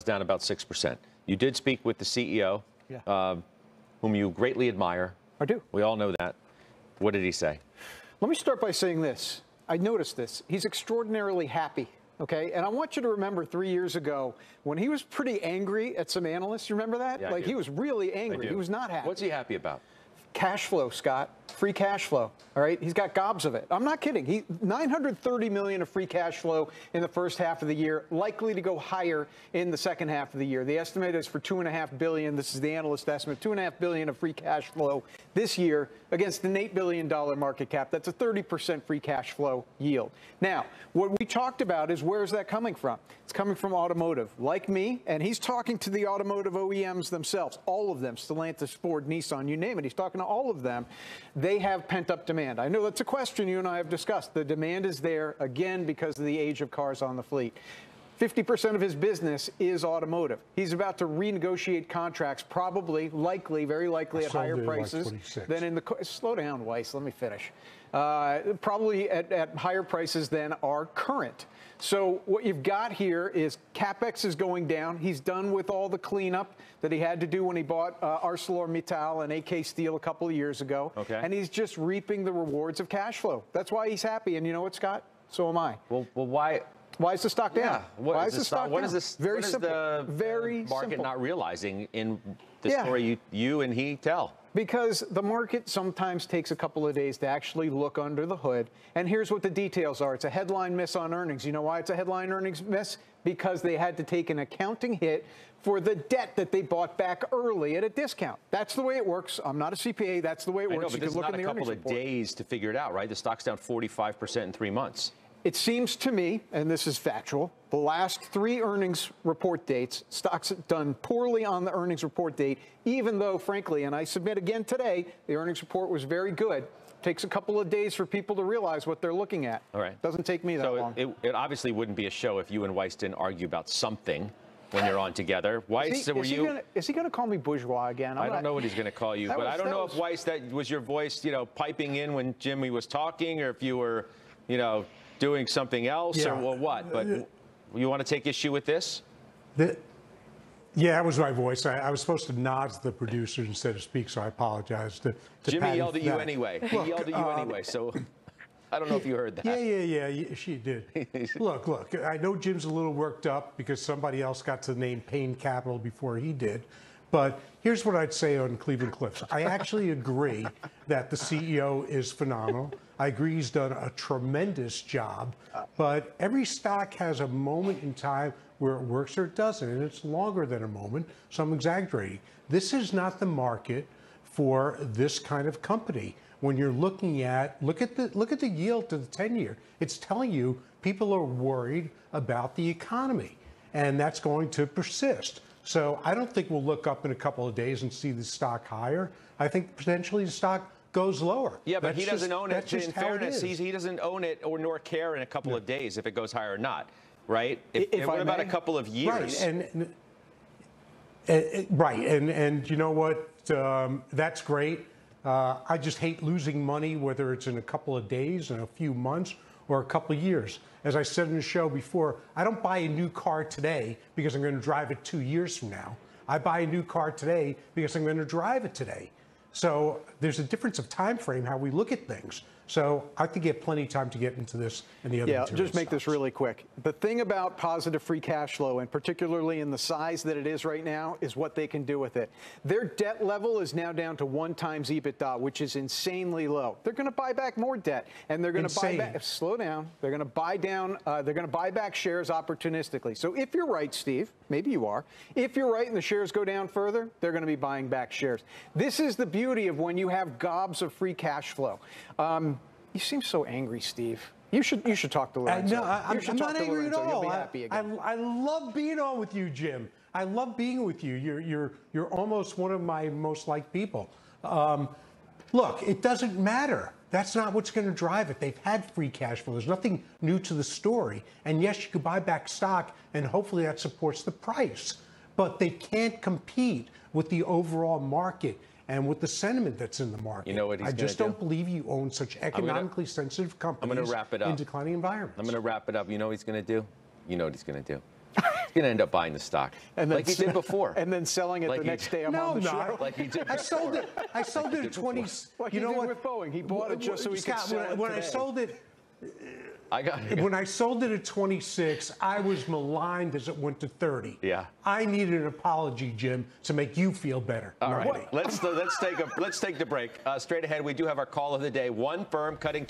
down about 6%. You did speak with the CEO, whom you greatly admire. I do. We all know that. What did he say? Let me start by saying this. I noticed this. He's extraordinarily happy. Okay, and I want you to remember 3 years ago when he was pretty angry at some analysts. You remember that? Yeah, like he was really angry. He was not happy. What's he happy about? Cash flow, Scott. Free cash flow. All right, he's got gobs of it. I'm not kidding. He $930 million of free cash flow in the first half of the year, likely to go higher in the second half of the year. The estimate is for $2.5 billion. This is the analyst estimate. $2.5 billion of free cash flow this year against an $8 billion market cap. That's a 30% free cash flow yield. Now, what we talked about is where's that coming from? It's coming from automotive, like me, and he's talking to the automotive OEMs themselves, all of them, Stellantis, Ford, Nissan, you name it. He's talking to all of them. They have pent-up demand. I know that's a question you and I have discussed. The demand is there, again, because of the age of cars on the fleet. 50% of his business is automotive. He's about to renegotiate contracts, probably, likely, very likely at higher prices than in the... Slow down, Weiss. Let me finish. Probably at higher prices than are current. So what you've got here is CapEx is going down. He's done with all the cleanup that he had to do when he bought ArcelorMittal and AK Steel a couple of years ago. Okay. And he's just reaping the rewards of cash flow. That's why he's happy. And you know what, Scott? So am I. Well, why? Why is the stock down? Yeah. Why is the stock down? What is this? Very what is simple. The very market simple. Not realizing in the story you and he tell? Because the market sometimes takes a couple of days to actually look under the hood. And here's what the details are. It's a headline miss on earnings. You know why it's a headline earnings miss? Because they had to take an accounting hit for the debt that they bought back early at a discount. That's the way it works. I'm not a CPA. That's the way it works. I know, but this is not a couple of days to figure it out, right? The stock's down 45% in 3 months. It seems to me, and this is factual, the last 3 earnings report dates, stocks have done poorly on the earnings report date, even though, frankly, and I submit again today, the earnings report was very good. Takes a couple of days for people to realize what they're looking at. All right. Doesn't take me that long. It obviously wouldn't be a show if you and Weiss didn't argue about something when you're on together. Weiss, is he going to call me bourgeois again? I don't know what he's going to call you, but I don't know if Weiss, that was your voice, piping in when Jimmy was talking, or if you were, doing something else or what. But you want to take issue with this? Yeah, that was my voice. I was supposed to nod to the producer instead of speak, so I apologize. Jimmy yelled at you anyway. He yelled at you anyway, so I don't know if you heard that. Yeah, she did. Look, I know Jim's a little worked up because somebody else got to name Payne Capital before he did. But here's what I'd say on Cleveland Cliffs. I actually agree that the CEO is phenomenal. I agree he's done a tremendous job. But every stock has a moment in time where it works or it doesn't, and it's longer than a moment, so I'm exaggerating. This is not the market for this kind of company. When you're looking at, look at the yield to the 10-year. It's telling you people are worried about the economy, and that's going to persist. So I don't think we'll look up in a couple of days and see the stock higher. I think potentially the stock goes lower. Yeah, but he doesn't own it. In fairness, he doesn't own it or nor care in a couple of days if it goes higher or not, right? What about a couple of years? Right, and you know what? That's great. I just hate losing money, whether it's in a couple of days, in a few months, or a couple of years. As I said in the show before, I don't buy a new car today because I'm going to drive it 2 years from now. I buy a new car today because I'm going to drive it today. So there's a difference of time frame how we look at things. So I think you have plenty of time to get into this and the other material just make this really quick. The thing about positive free cash flow, and particularly in the size that it is right now, is what they can do with it. Their debt level is now down to 1 times EBITDA, which is insanely low. They're going to buy back more debt, and they're going to buy back. Slow down. They're going to buy down. They're going to buy back shares opportunistically. So if you're right, Steve, maybe you are. If you're right and the shares go down further, they're going to be buying back shares. This is the beauty of when you have gobs of free cash flow. You seem so angry, Steve. You should talk to Lorenzo. No, I'm not angry at all. You'll be happy again. I love being on with you, Jim. I love being with you. You're almost one of my most liked people. Look, it doesn't matter. That's not what's going to drive it. They've had free cash flow. There's nothing new to the story. And yes, you could buy back stock, and hopefully that supports the price. But they can't compete with the overall market and with the sentiment that's in the market. You know what he's I just don't believe you own such economically sensitive companies I'm going to wrap it up. in declining environments. I'm going to wrap it up. You know what he's going to do? You know what he's going to do. going to end up buying the stock, and then, like he did before. And then selling it the next day I'm on the show. Like he did I sold it at 20. Like you know what? With Boeing, he bought it just so he could sell it when today. I sold it. When I sold it at 26, I was maligned as it went to 30. Yeah. I needed an apology, Jim, to make you feel better. All right. Let's take the break. Straight ahead, we do have our call of the day. One firm cutting